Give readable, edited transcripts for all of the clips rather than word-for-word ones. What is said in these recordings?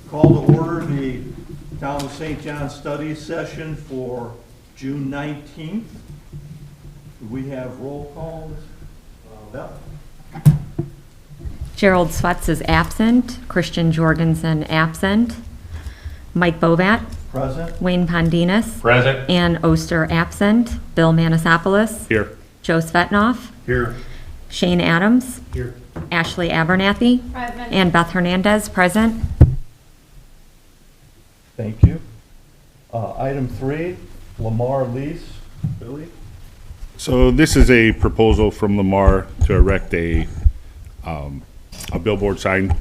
Call to order the Town of St. John study session for June 19th. We have roll calls. Beth? Gerald Swets is absent. Christian Jorgensen absent. Mike Bovat. Present. Wayne Pondinas. Present. Ann Oster absent. Bill Manasopoulos. Here. Joe Svetnoff. Here. Shane Adams. Here. Ashley Abernathy. Present. And Beth Hernandez, present. Thank you. Item 3, Lamar lease. Billy? So this is a proposal from Lamar to erect a billboard sign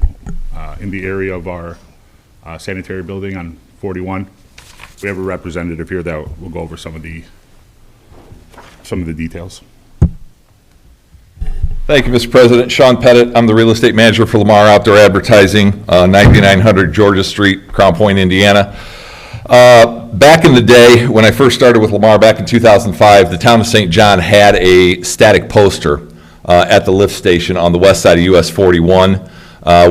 in the area of our sanitary building on 41. We have a representative here that will go over some of the details. Thank you, Mr. President. Sean Pettit, I'm the real estate manager for Lamar Outdoor Advertising, 9900 Georgia Street, Crown Point, Indiana. Back in the day, when I first started with Lamar back in 2005, the town of St. John had a static poster at the lift station on the west side of US 41.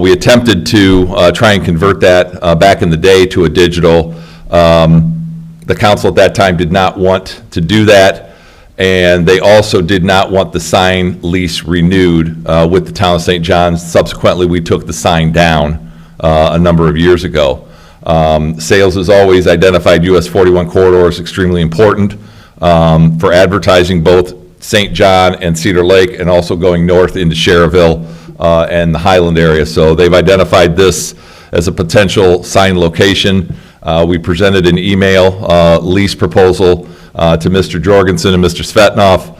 We attempted to try and convert that back in the day to a digital. The council at that time did not want to do that, and they also did not want the sign lease renewed with the town of St. John. Subsequently, we took the sign down a number of years ago. Sales has always identified US 41 corridor as extremely important for advertising both St. John and Cedar Lake, and also going north into Schererville and the Highland area. So they've identified this as a potential sign location. We presented an email lease proposal to Mr. Jorgensen and Mr. Svetnoff.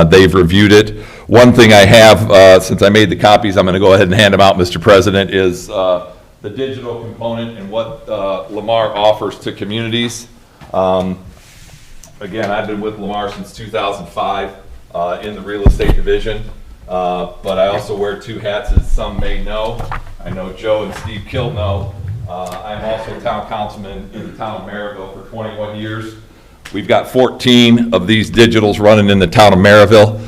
They've reviewed it. One thing I have, since I made the copies, I'm going to go ahead and hand them out, Mr. President, is the digital component and what Lamar offers to communities. Again, I've been with Lamar since 2005 in the real estate division, but I also wear two hats, as some may know. I know Joe and Steve Kill know. I'm also town councilman in the town of Maryville for 21 years. We've got 14 of these digitals running in the town of Maryville.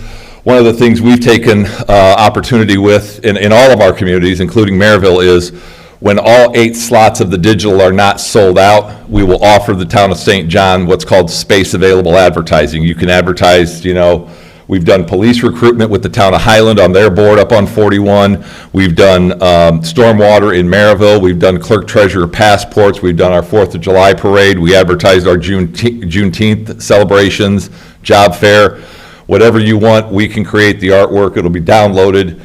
One of the things we've taken opportunity with in all of our communities, including Maryville, is when all 8 slots of the digital are not sold out, we will offer the town of St. John what's called space available advertising. You can advertise, we've done police recruitment with the town of Highland on their board up on 41. We've done stormwater in Maryville. We've done clerk treasurer passports. We've done our 4th of July parade. We advertised our Juneteenth celebrations, job fair. Whatever you want, we can create the artwork. It'll be downloaded.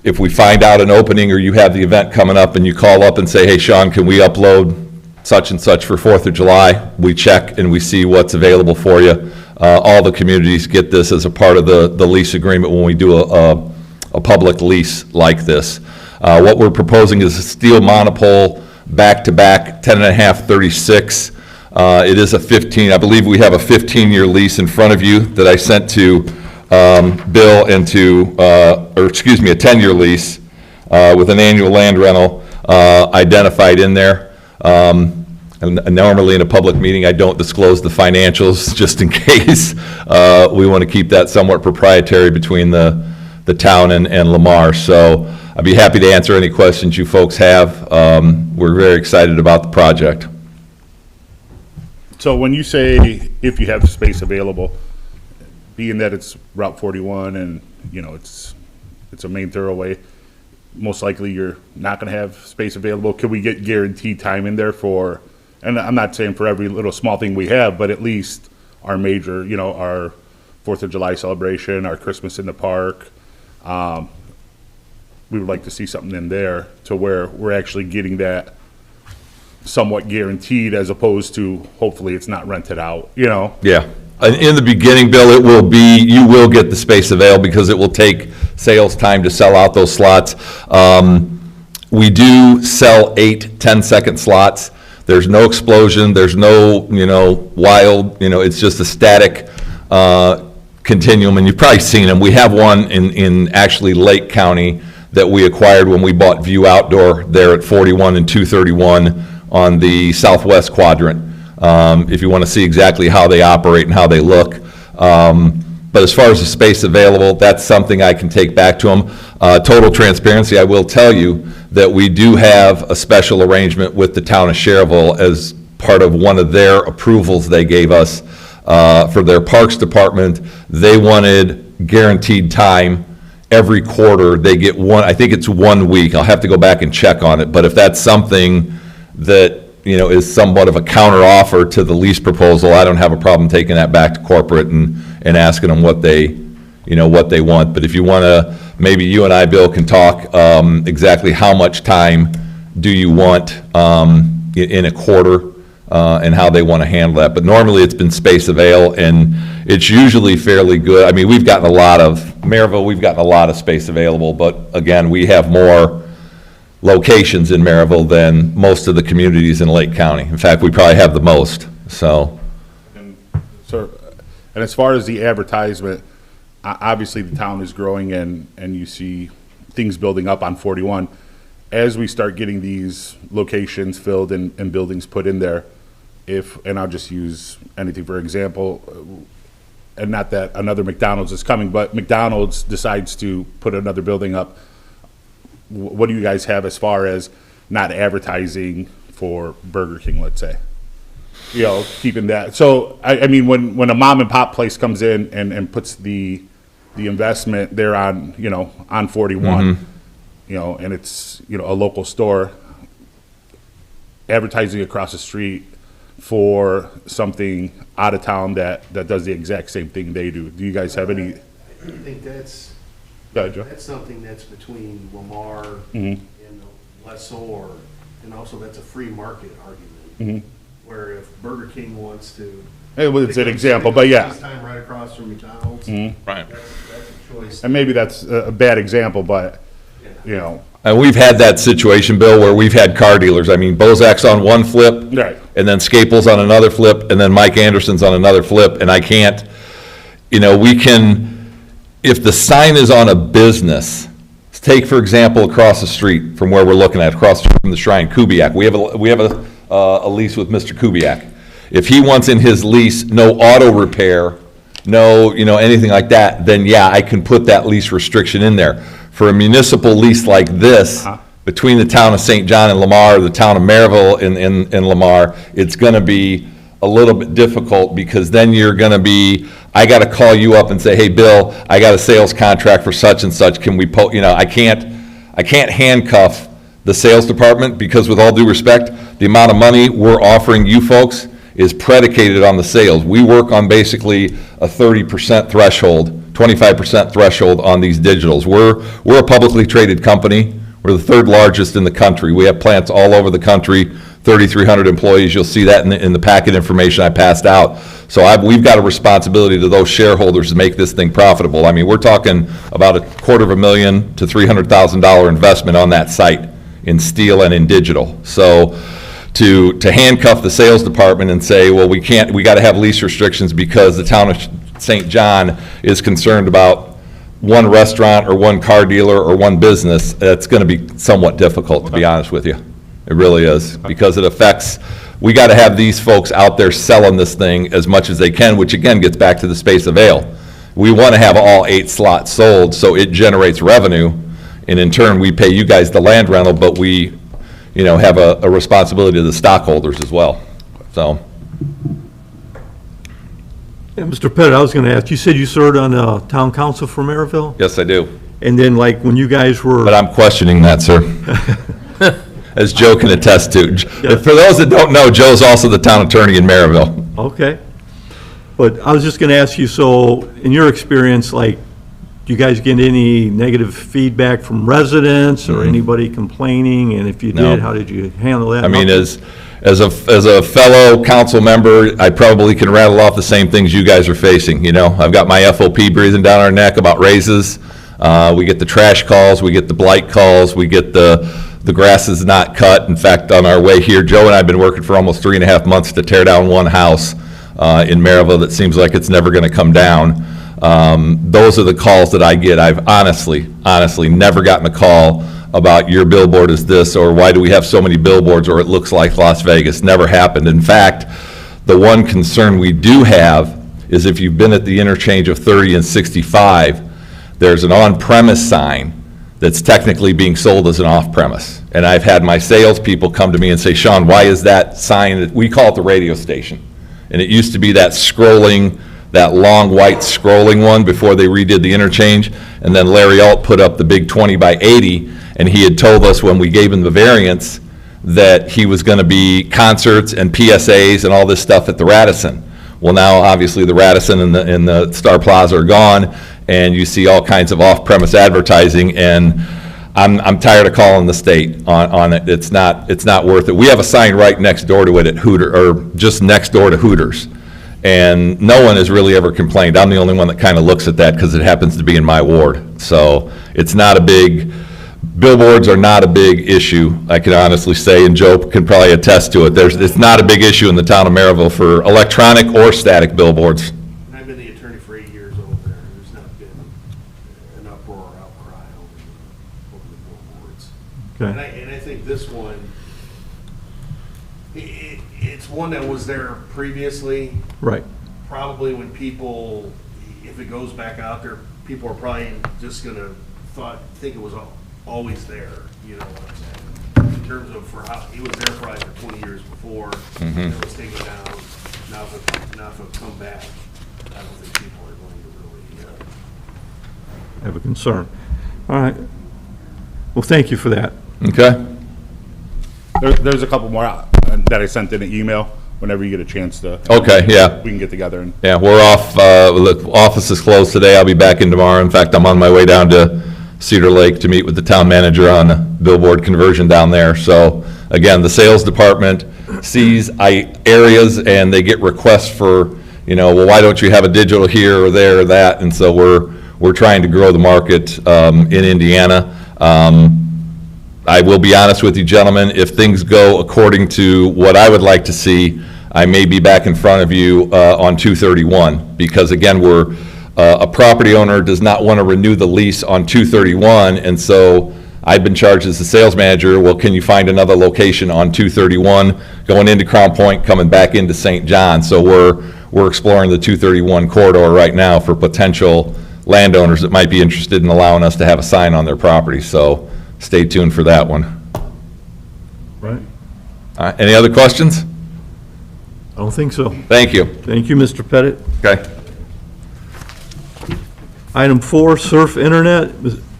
If we find out an opening or you have the event coming up and you call up and say, hey, Sean, can we upload such and such for 4th of July? We check and we see what's available for you. All the communities get this as a part of the lease agreement when we do a public lease like this. What we're proposing is a steel monopole, back-to-back, 10.5, 36. It is a 15, I believe we have a 15-year lease in front of you that I sent to Bill and a 10-year lease with an annual land rental identified in there. And normally in a public meeting, I don't disclose the financials just in case. We want to keep that somewhat proprietary between the town and Lamar. So I'd be happy to answer any questions you folks have. We're very excited about the project. So when you say if you have space available, being that it's Route 41 and it's a main thoroughway, most likely you're not going to have space available. Could we get guaranteed time in there for? And I'm not saying for every little small thing we have, but at least our major, our 4th of July celebration, our Christmas in the park. We would like to see something in there to where we're actually getting that somewhat guaranteed, as opposed to hopefully it's not rented out, Yeah. In the beginning, Bill, you will get the space available because it will take sales time to sell out those slots. We do sell 8 10-second slots. There's no explosion, there's no, wild, it's just a static continuum, and you've probably seen them. We have one in actually Lake County that we acquired when we bought View Outdoor there at 41 and 231 on the southwest quadrant. If you want to see exactly how they operate and how they look. But as far as the space available, that's something I can take back to them. Total transparency, I will tell you that we do have a special arrangement with the town of Cherville as part of one of their approvals they gave us for their Parks Department. They wanted guaranteed time. Every quarter, they get one, I think it's 1 week. I'll have to go back and check on it. But if that's something that, is somewhat of a counter offer to the lease proposal, I don't have a problem taking that back to corporate and asking them what they want. But if you want to, maybe you and I, Bill, can talk exactly how much time do you want in a quarter and how they want to handle that. But normally it's been space avail, and it's usually fairly good. I mean, we've gotten Maryville, we've gotten a lot of space available, but again, we have more locations in Maryville than most of the communities in Lake County. In fact, we probably have the most, so. So, and as far as the advertisement, obviously the town is growing and you see things building up on 41. As we start getting these locations filled and buildings put in there, and I'll just use anything for example, and not that another McDonald's is coming, but McDonald's decides to put another building up, what do you guys have as far as not advertising for Burger King, let's say? Keeping that. So, I mean, when a mom and pop place comes in and puts the investment there on 41, and it's, a local store, advertising across the street for something out of town that does the exact same thing they do. Do you guys have any? I think that's, Go ahead, Joe. that's something that's between Lamar Mhm. and the lessor, and also that's a free market argument. Mhm. Where if Burger King wants to. It's an example, but yeah. This time right across from McDonald's. Mhm. Right. That's a choice. And maybe that's a bad example, but, And we've had that situation, Bill, where we've had car dealers. I mean, Bozak's on one flip, Right. and then Scaples on another flip, and then Mike Anderson's on another flip, and I can't, we can, if the sign is on a business, take, for example, across the street from where we're looking at, across from the Shrine, Kubiak. We have a lease with Mr. Kubiak. If he wants in his lease no auto repair, no, anything like that, then yeah, I can put that lease restriction in there. For a municipal lease like this, between the town of St. John and Lamar, the town of Maryville in Lamar, it's gonna be a little bit difficult, because then you're gonna be, I gotta call you up and say, hey, Bill, I got a sales contract for such and such, can we I can't handcuff the sales department, because with all due respect, the amount of money we're offering you folks is predicated on the sales. We work on basically a 30% threshold, 25% threshold on these digitals. We're a publicly traded company. We're the third largest in the country. We have plants all over the country, 3,300 employees. You'll see that in the packet information I passed out. So we've got a responsibility to those shareholders to make this thing profitable. I mean, we're talking about $250,000 to $300,000 investment on that site in steel and in digital. So to handcuff the sales department and say, well, we got to have lease restrictions because the town of St. John is concerned about one restaurant or one car dealer or one business, that's going to be somewhat difficult, to be honest with you. It really is, because it affects, we got to have these folks out there selling this thing as much as they can, which again gets back to the space avail. We want to have all 8 slots sold so it generates revenue, and in turn, we pay you guys the land rental, but we, have a responsibility to the stockholders as well, so. Yeah, Mr. Pettit, I was going to ask, you said you served on the town council for Maryville? Yes, I do. And then like when you guys were. But I'm questioning that, sir. As Joe can attest to. For those that don't know, Joe's also the town attorney in Maryville. Okay. But I was just going to ask you, so in your experience, like, do you guys get any negative feedback from residents or anybody complaining? And if you No. did, how did you handle that? I mean, as a fellow council member, I probably can rattle off the same things you guys are facing, I've got my FOP breathing down our neck about raises. We get the trash calls, we get the blight calls, we get the grass is not cut. In fact, on our way here, Joe and I have been working for almost 3.5 months to tear down one house in Maryville that seems like it's never going to come down. Those are the calls that I get. I've honestly never gotten a call about your billboard is this, or why do we have so many billboards, or it looks like Las Vegas. Never happened. In fact, the one concern we do have is if you've been at the interchange of 30 and 65, there's an on-premise sign that's technically being sold as an off-premise. And I've had my salespeople come to me and say, Sean, why is that sign, we call it the radio station. And it used to be that scrolling, that long white scrolling one before they redid the interchange. And then Larry Alt put up the big 20 by 80, and he had told us when we gave him the variance that he was gonna be concerts and PSAs and all this stuff at the Radisson. Well, now, obviously, the Radisson and the Star Plaza are gone, and you see all kinds of off-premise advertising, and I'm tired of calling the state on it. It's not worth it. We have a sign right next door to it at just next door to Hooters, and no one has really ever complained. I'm the only one that kind of looks at that because it happens to be in my ward. So it's not a big, billboards are not a big issue, I can honestly say, and Joe can probably attest to it. It's not a big issue in the town of Maryville for electronic or static billboards. And I've been the attorney for 8 years over there, and there's not been an uproar or outcry over the billboards. Okay. And I think this one, it's one that was there previously. Right. Probably when people, if it goes back out there, people are probably just gonna think it was always there, you know what I'm saying? In terms of for how, he was there probably for 20 years before, it was taken down, now if it come back, I don't think people are going to really, Have a concern. All right. Well, thank you for that. Okay? There's a couple more that I sent in an email, whenever you get a chance to. Okay, yeah. We can get together and. Yeah, we're off, the office is closed today, I'll be back in tomorrow. In fact, I'm on my way down to Cedar Lake to meet with the town manager on billboard conversion down there. So, again, the sales department sees areas and they get requests for, well, why don't you have a digital here or there or that? And so we're trying to grow the market in Indiana. I will be honest with you, gentlemen, if things go according to what I would like to see, I may be back in front of you on 231, because again, a property owner does not want to renew the lease on 231, and so I've been charged as the sales manager, well, can you find another location on 231, going into Crown Point, coming back into St. John? So we're exploring the 231 corridor right now for potential landowners that might be interested in allowing us to have a sign on their property, so stay tuned for that one. Right. Any other questions? I don't think so. Thank you. Thank you, Mr. Pettit. Okay. Item 4, Surf Internet.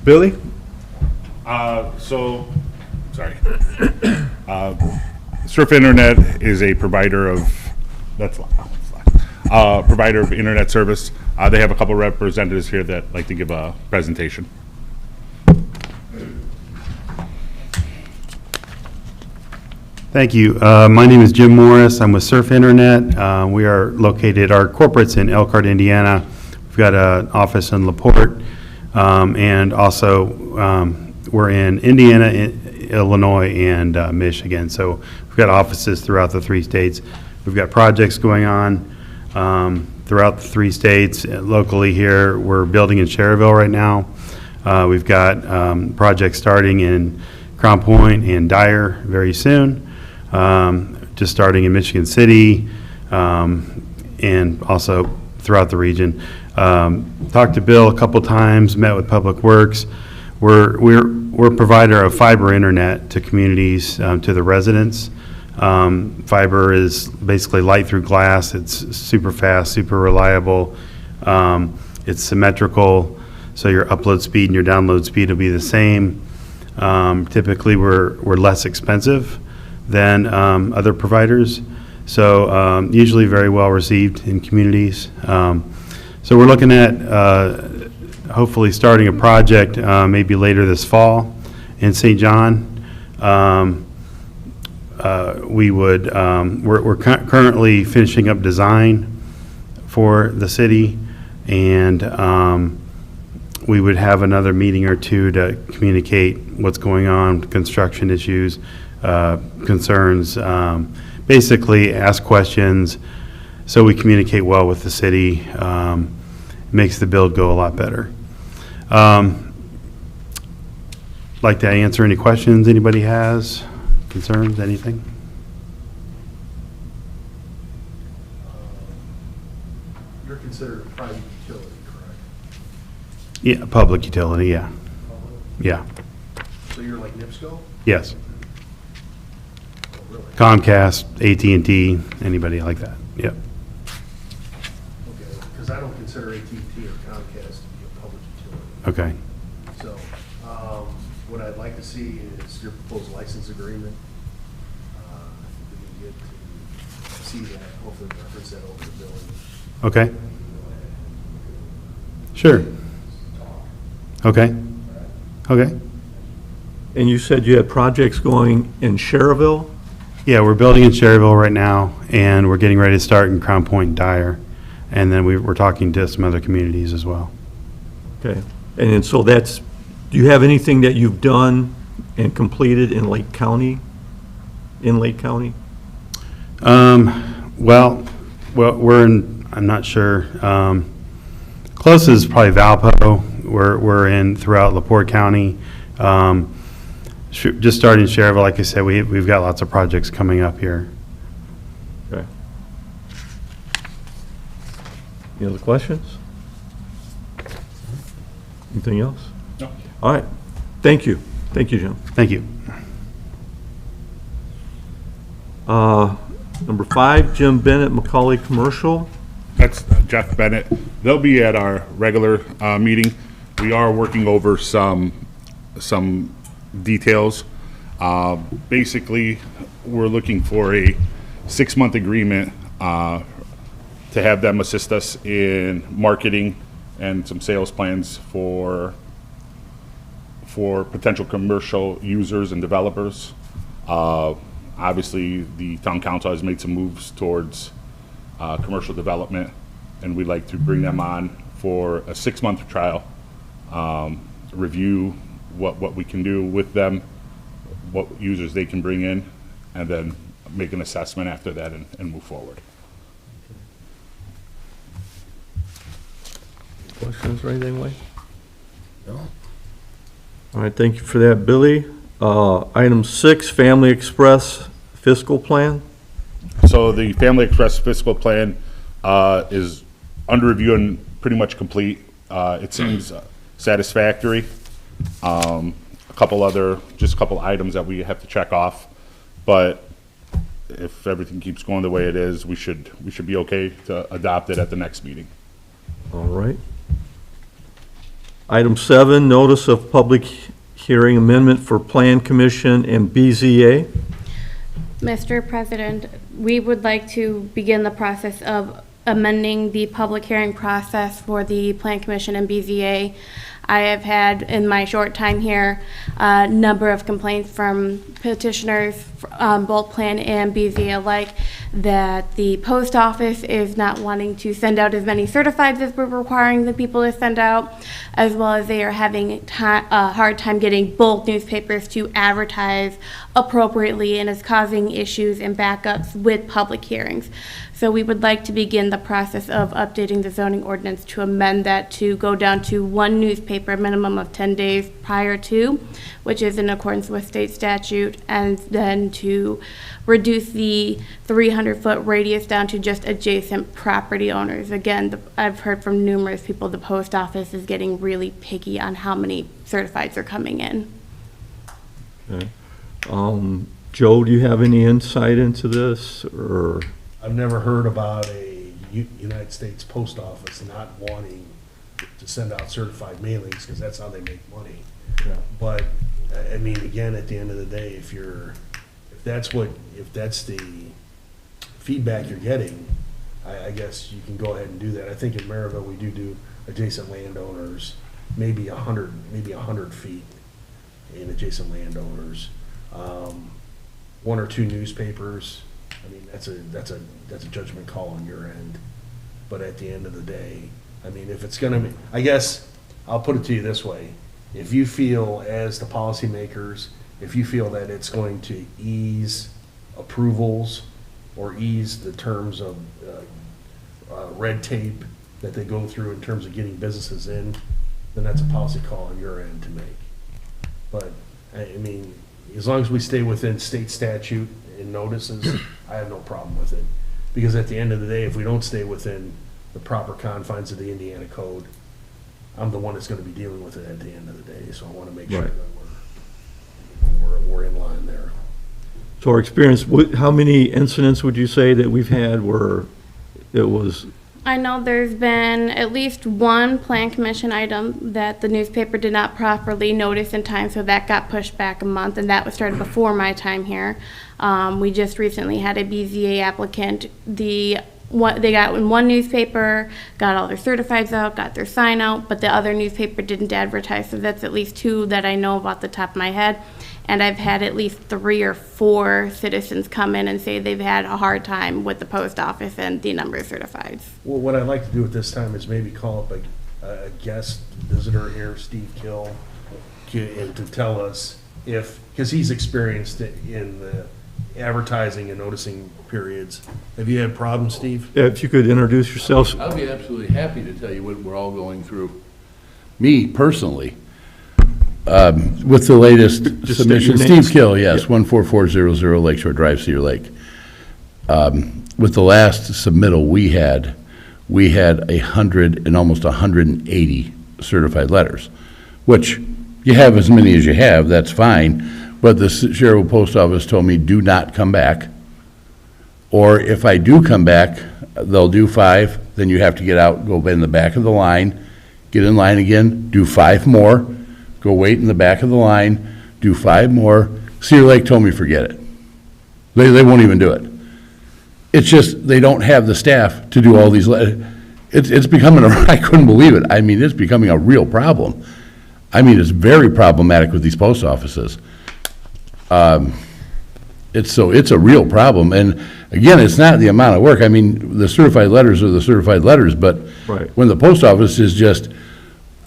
Billy? Surf Internet is a provider of, provider of internet service. They have a couple representatives here that like to give a presentation. Thank you. My name is Jim Morris. I'm with Surf Internet. We are located, our corporate's in Elkhart, Indiana. We've got an office in LaPorte, and also we're in Indiana, Illinois, and Michigan. So we've got offices throughout the 3 states. We've got projects going on throughout the 3 states. Locally here, we're building in Cherryville right now. We've got projects starting in Crown Point and Dyer very soon. Just starting in Michigan City, and also throughout the region. Talked to Bill a couple times, met with Public Works. We're a provider of fiber internet to communities, to the residents. Fiber is basically light through glass. It's super fast, super reliable. It's symmetrical, so your upload speed and your download speed will be the same. Typically, we're less expensive than other providers, so usually very well received in communities. So we're looking at hopefully starting a project maybe later this fall in St. John. We're currently finishing up design for the city, and we would have another meeting or two to communicate what's going on, construction issues, concerns, basically ask questions so we communicate well with the city. Makes the build go a lot better. Like to answer any questions anybody has, concerns, anything? Your considered a private utility, correct? Yeah, public utility, yeah, yeah, So you're like NIPSCO? yes. Oh, really? Comcast, AT&T, anybody like that, yep. Okay, because I don't consider AT&T or Comcast to be a public utility. Okay, So, what I'd like to see is your proposed license agreement. We can get to see that, hopefully reference that over to Billy. okay. Sure. Okay, okay. And you said you had projects going in Cherville? Yeah, we're building in Cherryville right now, and we're getting ready to start in Crown Point and Dyer. And then we're talking to some other communities as well. Okay. And then, so that's, do you have anything that you've done and completed in Lake County? In Lake County? Well, we're in, I'm not sure. Closest is probably Valpo. We're in throughout LaPorte County. Just starting in Cherryville, like I said, we've got lots of projects coming up here. Okay. Any other questions? Anything else? No. All right. Thank you. Thank you, Jim. Thank you. Number 5, Jim Bennett, Macaulay Commercial. That's Jeff Bennett. They'll be at our regular meeting. We are working over some details. Basically, we're looking for a 6-month agreement to have them assist us in marketing and some sales plans for potential commercial users and developers. Obviously, the town council has made some moves towards commercial development, and we'd like to bring them on for a 6-month trial, review what we can do with them, what users they can bring in, and then make an assessment after that and move forward. Questions or anything, Wayne? No. All right, thank you for that, Billy. Item 6, Family Express fiscal plan. So the Family Express fiscal plan is under review and pretty much complete. It seems satisfactory. Just a couple items that we have to check off, but if everything keeps going the way it is, we should be okay to adopt it at the next meeting. All right. Item 7, notice of public hearing amendment for Plan Commission and BZA. Mr. President, we would like to begin the process of amending the public hearing process for the Plan Commission and BZA. I have had, in my short time here, a number of complaints from petitioners, both Plan and BZA alike, that the post office is not wanting to send out as many certifieds as we're requiring the people to send out, as well as they are having a hard time getting both newspapers to advertise appropriately, and is causing issues and backups with public hearings. So we would like to begin the process of updating the zoning ordinance to amend that to go down to one newspaper, minimum of 10 days prior to, which is in accordance with state statute, and then to reduce the 300-foot radius down to just adjacent property owners. Again, I've heard from numerous people, the post office is getting really picky on how many certifieds are coming in. Okay. Joe, do you have any insight into this, or? I've never heard about a United States Post Office not wanting to send out certified mailings, because that's how they make money. Yeah. But, I mean, again, at the end of the day, if that's the feedback you're getting, I guess you can go ahead and do that. I think in Maryville, we do adjacent landowners, maybe 100 feet in adjacent landowners. 1 or 2 newspapers. I mean, that's a judgment call on your end. But at the end of the day, I mean, if it's gonna be, I guess, I'll put it to you this way. If you feel, as the policymakers, if you feel that it's going to ease approvals or ease the terms of red tape that they go through in terms of getting businesses in, then that's a policy call on your end to make. But, I mean, as long as we stay within state statute and notices, I have no problem with it. Because at the end of the day, if we don't stay within the proper confines of the Indiana code, I'm the one that's gonna be dealing with it at the end of the day, so I wanna make sure Right. that we're in line there. So our experience, how many incidents would you say that we've had where it was, I know there's been at least one plan commission item that the newspaper did not properly notice in time, so that got pushed back a month, and that was started before my time here. We just recently had a BZA applicant, they got in one newspaper, got all their certifieds out, got their sign out, but the other newspaper didn't advertise, so that's at least two that I know of off the top of my head. And I've had at least 3 or 4 citizens come in and say they've had a hard time with the post office and the number of certifieds. Well, what I'd like to do at this time is maybe call up a guest visitor here, Steve Kill, and to tell us if, because he's experienced it in the advertising and noticing periods. Have you had problems, Steve? if you could introduce yourselves? I'll be absolutely happy to tell you what we're all going through. Me, personally, with the latest Just state submission, your name. Steve Kill, yes, 14400 Lakeshore Drive, Cedar Lake. With the last submittal we had 100 and almost 180 certified letters, which you have as many as you have, that's fine, but the Sherwood Post Office told me, do not come back. Or if I do come back, they'll do 5, then you have to get out, go in the back of the line, get in line again, do 5 more, go wait in the back of the line, do 5 more. Cedar Lake told me, forget it. They won't even do it. It's just, they don't have the staff to do all these, it's becoming, I couldn't believe it. I mean, it's becoming a real problem. I mean, it's very problematic with these post offices. It's a real problem, and again, it's not the amount of work. I mean, the certified letters are the certified letters, but Right. when the post office is just,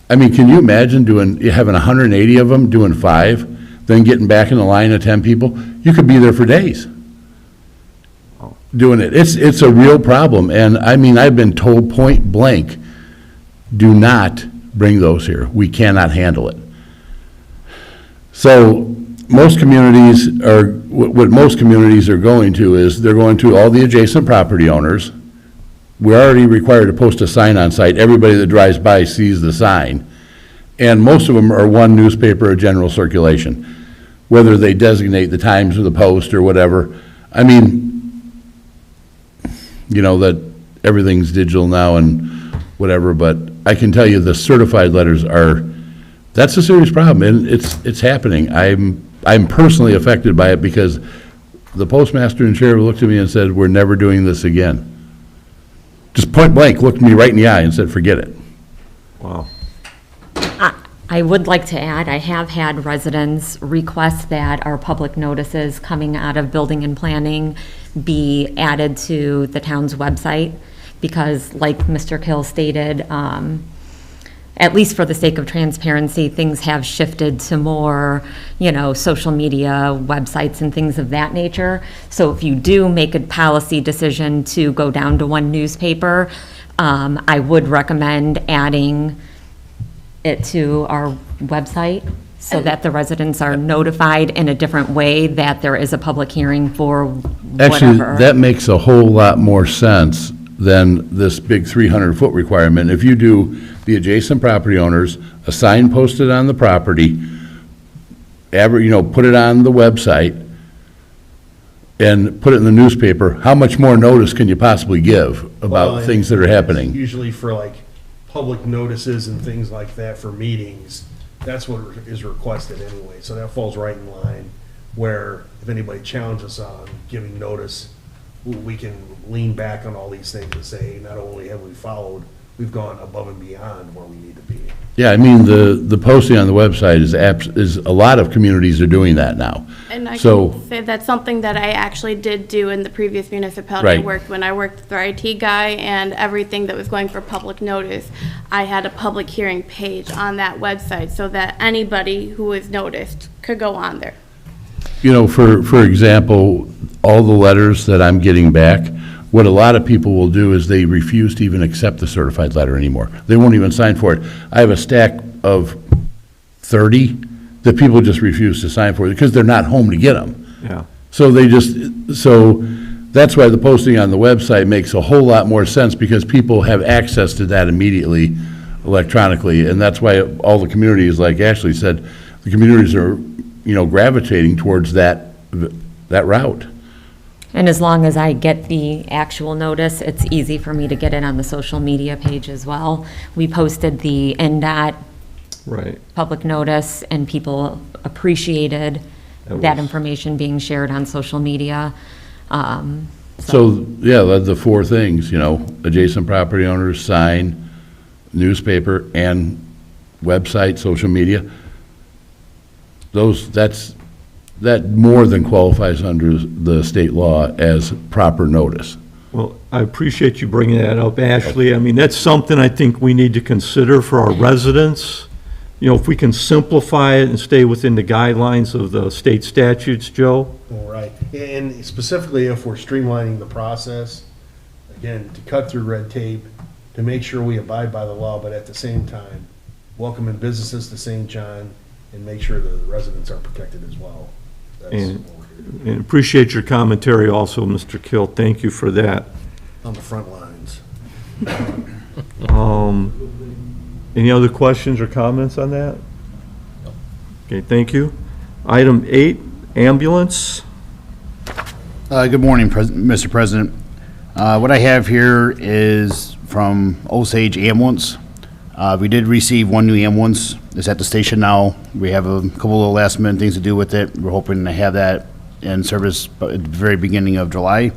I mean, can you imagine having 180 of them, doing 5, then getting back in the line of 10 people? You could be there for days doing it. It's a real problem, and I mean, I've been told point blank, do not bring those here. We cannot handle it. So most communities are, what most communities are going to is, they're going to all the adjacent property owners. We're already required to post a sign on site. Everybody that drives by sees the sign. And most of them are one newspaper of general circulation, whether they designate the times of the post or whatever. I mean, you know, that everything's digital now and whatever, but I can tell you the certified letters are, that's a serious problem, and it's happening. I'm personally affected by it because the postmaster and sheriff looked at me and said, we're never doing this again. Just point blank, looked me right in the eye and said, forget it. Wow. I would like to add, I have had residents request that our public notices coming out of building and planning be added to the town's website, because like Mr. Kill stated, at least for the sake of transparency, things have shifted to more, social media, websites and things of that nature. So if you do make a policy decision to go down to one newspaper, I would recommend adding it to our website so that the residents are notified in a different way that there is a public hearing for Actually, whatever. that makes a whole lot more sense than this big 300-foot requirement. If you do the adjacent property owners, a sign posted on the property, put it on the website, and put it in the newspaper, how much more notice can you possibly give Well, about and things that are happening? Usually for like public notices and things like that for meetings, that's what is requested anyway. So that falls right in line where if anybody challenges on giving notice, we can lean back on all these things and say, not only have we followed, we've gone above and beyond where we need to be. Yeah, I mean, the posting on the website is a lot of communities are doing that now. And I So- can say that's something that I actually did do in the previous municipality I Right. worked. When I worked with their IT guy and everything that was going for public notice, I had a public hearing page on that website so that anybody who was noticed could go on there. For example, all the letters that I'm getting back, what a lot of people will do is they refuse to even accept the certified letter anymore. They won't even sign for it. I have a stack of 30 that people just refuse to sign for because they're not home to get them. Yeah. So That's why the posting on the website makes a whole lot more sense, because people have access to that immediately electronically, and that's why all the communities, like Ashley said, the communities are, gravitating towards that route. And as long as I get the actual notice, it's easy for me to get it on the social media page as well. We posted the NDOT Right. public notice, and people appreciated that was- information being shared on social media. So, yeah, that's the four things, adjacent property owners, sign, newspaper, and website, social media. That more than qualifies under the state law as proper notice. Well, I appreciate you bringing that up, Ashley. I mean, that's something I think we need to consider for our residents. If we can simplify it and stay within the guidelines of the state statutes, Joe? All right, and specifically if we're streamlining the process, again, to cut through red tape, to make sure we abide by the law, but at the same time, welcoming businesses to St. John and make sure the residents are protected as well. That's And- what we're here, And appreciate your commentary also, Mr. Kill. Thank you for that. on the front lines. Any other questions or comments on that? Okay, thank you. Item 8, ambulance. Good morning, Mr. President. What I have here is from Osage Ambulance. We did receive one new ambulance. It's at the station now. We have a couple of last-minute things to do with it. We're hoping to have that in service at the very beginning of July.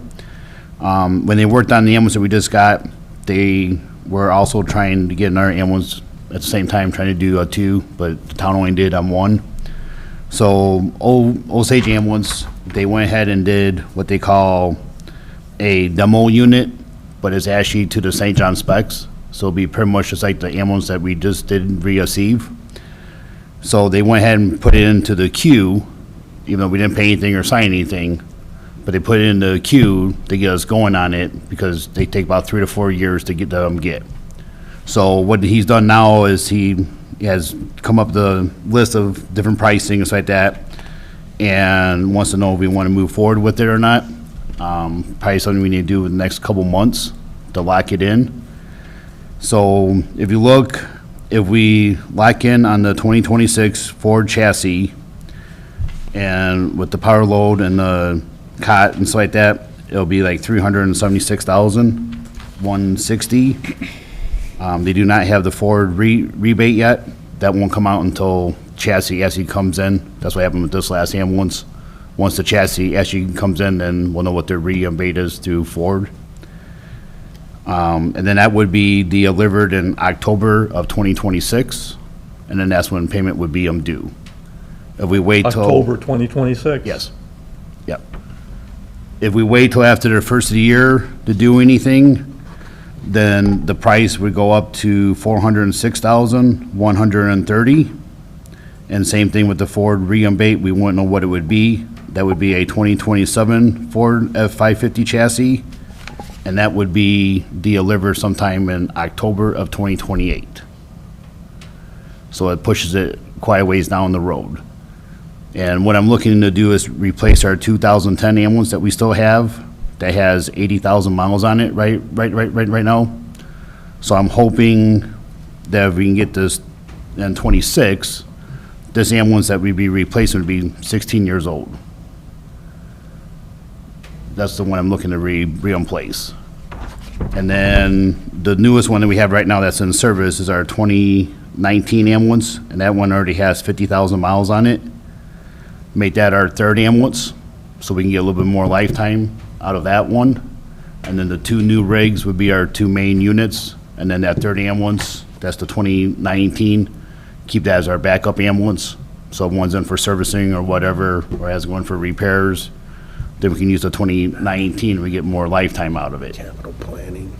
When they worked on the ambulance that we just got, they were also trying to get another ambulance at the same time, trying to do a 2, but the town only did on 1. So Osage Ambulance, they went ahead and did what they call a demo unit, but it's actually to the St. John specs. So it'll be pretty much just like the ambulance that we just did receive. So they went ahead and put it into the queue, even though we didn't pay anything or sign anything, but they put it in the queue to get us going on it, because they take about 3 to 4 years to get. So what he's done now is he has come up with a list of different pricing and stuff like that, and wants to know if we want to move forward with it or not. Probably something we need to do in the next couple months to lock it in. So if you look, if we lock in on the 2026 Ford chassis, and with the power load and the cot and stuff like that, it'll be like $376,160. They do not have the Ford rebate yet. That won't come out until chassis actually comes in. That's what happened with this last ambulance. Once the chassis actually comes in, then we'll know what their rebate is through Ford. And then that would be delivered in October of 2026, and then that's when payment would be due. If we wait till... October 2026? Yes. Yep. If we wait till after the first of the year to do anything, then the price would go up to $406,130. And same thing with the Ford rebate, we wouldn't know what it would be. That would be a 2027 Ford F-550 chassis, and that would be delivered sometime in October of 2028. So it pushes it quite a ways down the road. And what I'm looking to do is replace our 2010 ambulance that we still have, that has 80,000 miles on it right now. So I'm hoping that if we can get this in 26, this ambulance that we'd be replacing would be 16 years old. That's the one I'm looking to re-replace. And then the newest one that we have right now that's in service is our 2019 ambulance, and that one already has 50,000 miles on it. Make that our third ambulance, so we can get a little bit more lifetime out of that one. And then the 2 new rigs would be our 2 main units, and then that third ambulance, that's the 2019, keep that as our backup ambulance. So if one's in for servicing or whatever, or has one for repairs, then we can use the 2019, we get more lifetime out of it. Capital planning.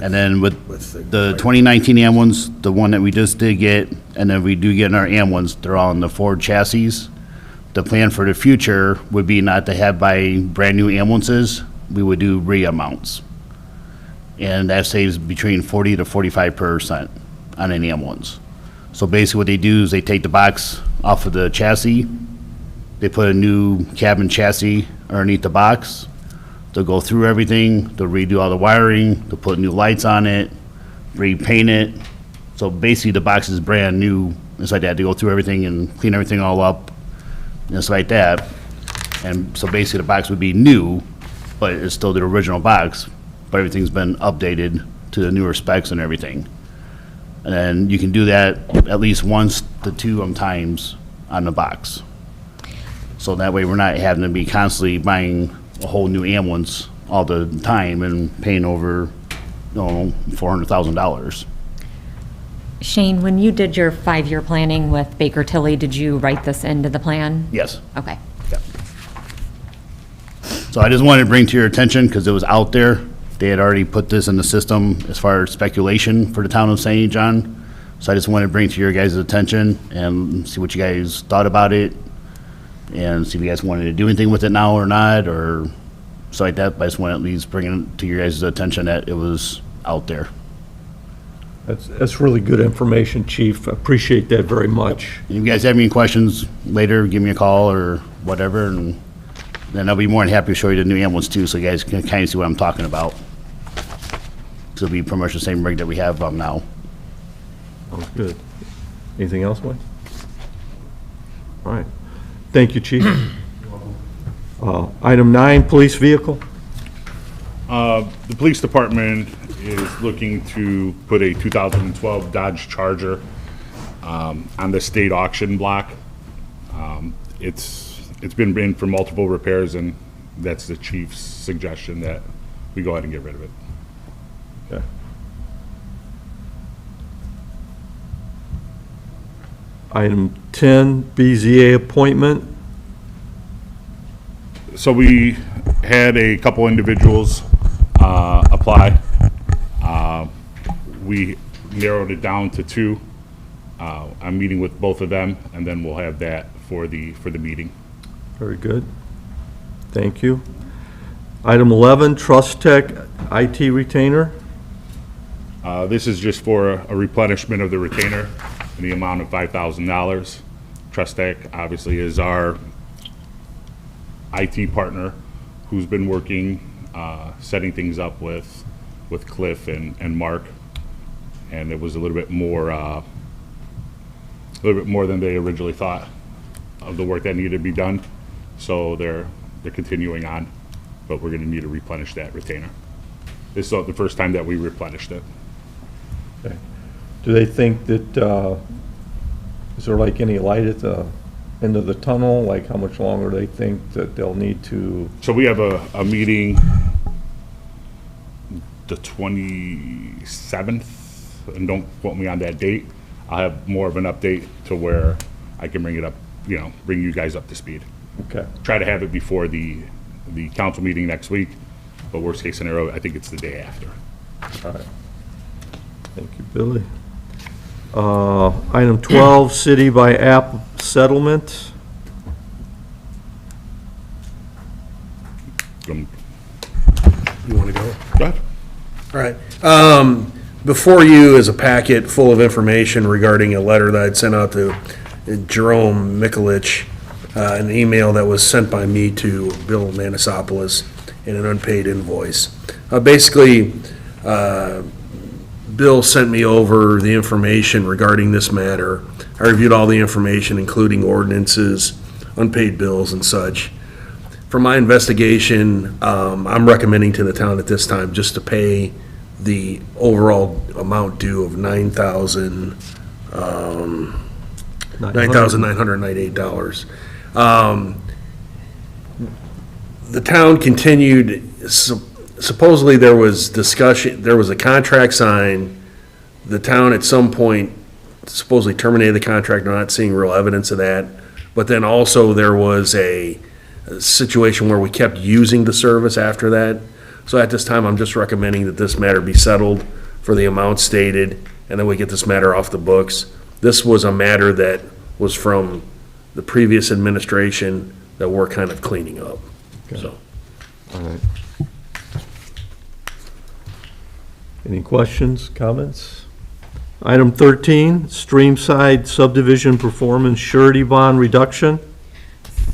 And then with with the 2019 ambulance, the one that we just did get, and then we do get our ambulance, they're all in the Ford chassis. The plan for the future would be not to have buy brand-new ambulances, we would do re-amounts. And that saves between 40 to 45% on an ambulance. So basically what they do is they take the box off of the chassis, they put a new cabin chassis underneath the box, They'll go through everything, they'll redo all the wiring, they'll put new lights on it, repaint it. So basically, the box is brand new. It's like that. They go through everything and clean everything all up, and it's like that. And so basically, the box would be new, but it's still the original box, but everything's been updated to the newer specs and everything. And then you can do that at least once to two times on the box. So that way, we're not having to be constantly buying a whole new ambulance all the time and paying over, $400,000. Shane, when you did your 5-year planning with Baker Tilly, did you write this into the plan? Yes. Okay. So I just wanted to bring to your attention, because it was out there. They had already put this in the system as far as speculation for the town of St. John. So I just wanted to bring to your guys' attention and see what you guys thought about it, and see if you guys wanted to do anything with it now or not, or so like that. But I just wanted to at least bring it to your guys' attention that it was out there. That's really good information, Chief. I appreciate that very much. And if you guys have any questions later, give me a call or whatever, and then I'll be more than happy to show you the new ambulance too, so you guys can kind of see what I'm talking about. So it'll be pretty much the same rig that we have now. Sounds good. Anything else, Mike? All right. Thank you, Chief. Item 9, police vehicle. The police department is looking to put a 2012 Dodge Charger on the state auction block. It's been in for multiple repairs, and that's the chief's suggestion that we go ahead and get rid of it. Okay. Item 10, BZA appointment. So we had a couple individuals apply. We narrowed it down to 2. I'm meeting with both of them, and then we'll have that for the meeting. Very good. Thank you. Item 11, Trust Tech IT retainer. This is just for a replenishment of the retainer in the amount of $5,000. Trust Tech obviously is our IT partner who's been working, setting things up with Cliff and Mark. And it was a little bit more than they originally thought of the work that needed to be done. So they're continuing on, but we're gonna need to replenish that retainer. This is the first time that we replenished it. Okay. Do they think that, is there like any light at the end of the tunnel? Like how much longer they think that they'll need to? So we have a meeting the 27th, and don't quote me on that date. I'll have more of an update to where I can bring it up, bring you guys up to speed. Okay. Try to have it before the council meeting next week, but worst case scenario, I think it's the day after. All right. Thank you, Billy. Item 12, city by app settlement. Um, You want to go? Go ahead. All right. Before you is a packet full of information regarding a letter that I'd sent out to Jerome Mikulich, an email that was sent by me to Bill Manasopoulos in an unpaid invoice. Basically, Bill sent me over the information regarding this matter. I reviewed all the information, including ordinances, unpaid bills, and such. For my investigation, I'm recommending to the town at this time just to pay the overall amount due of $9,998. The town continued, supposedly there was discussion, there was a contract signed. The town at some point supposedly terminated the contract, I'm not seeing real evidence of that. But then also there was a situation where we kept using the service after that. So at this time, I'm just recommending that this matter be settled for the amount stated, and then we get this matter off the books. This was a matter that was from the previous administration that we're kind of cleaning up, so. All right. Any questions, comments? Item 13, Streamside subdivision performance surety bond reduction.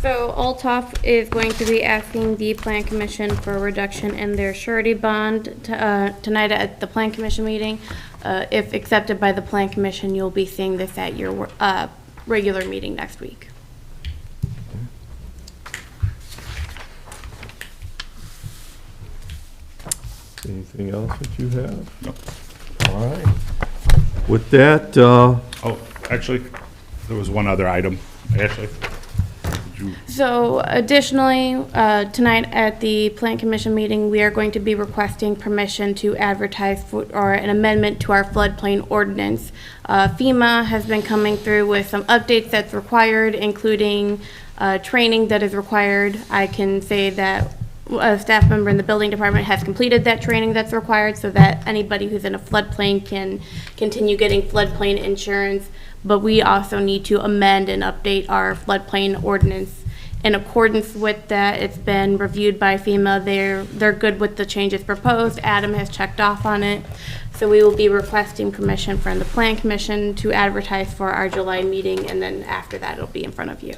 So Altoff is going to be asking the Plan Commission for a reduction in their surety bond tonight at the Plan Commission meeting. If accepted by the Plan Commission, you'll be seeing this at your regular meeting next week. Anything else that you have? No. All right. With that, Oh, actually, there was one other item. Ashley? Did you? So additionally, tonight at the Plan Commission meeting, we are going to be requesting permission to advertise for, or an amendment to our floodplain ordinance. FEMA has been coming through with some updates that's required, including training that is required. I can say that a staff member in the building department has completed that training that's required so that anybody who's in a floodplain can continue getting floodplain insurance. But we also need to amend and update our floodplain ordinance. In accordance with that, it's been reviewed by FEMA. They're good with the changes proposed. Adam has checked off on it. So we will be requesting permission from the Plan Commission to advertise for our July meeting, and then after that, it'll be in front of you.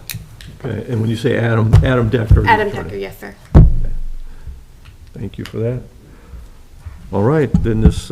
okay, and when you say Adam Decker? Adam Decker, yes, sir. Thank you for that. All right, then this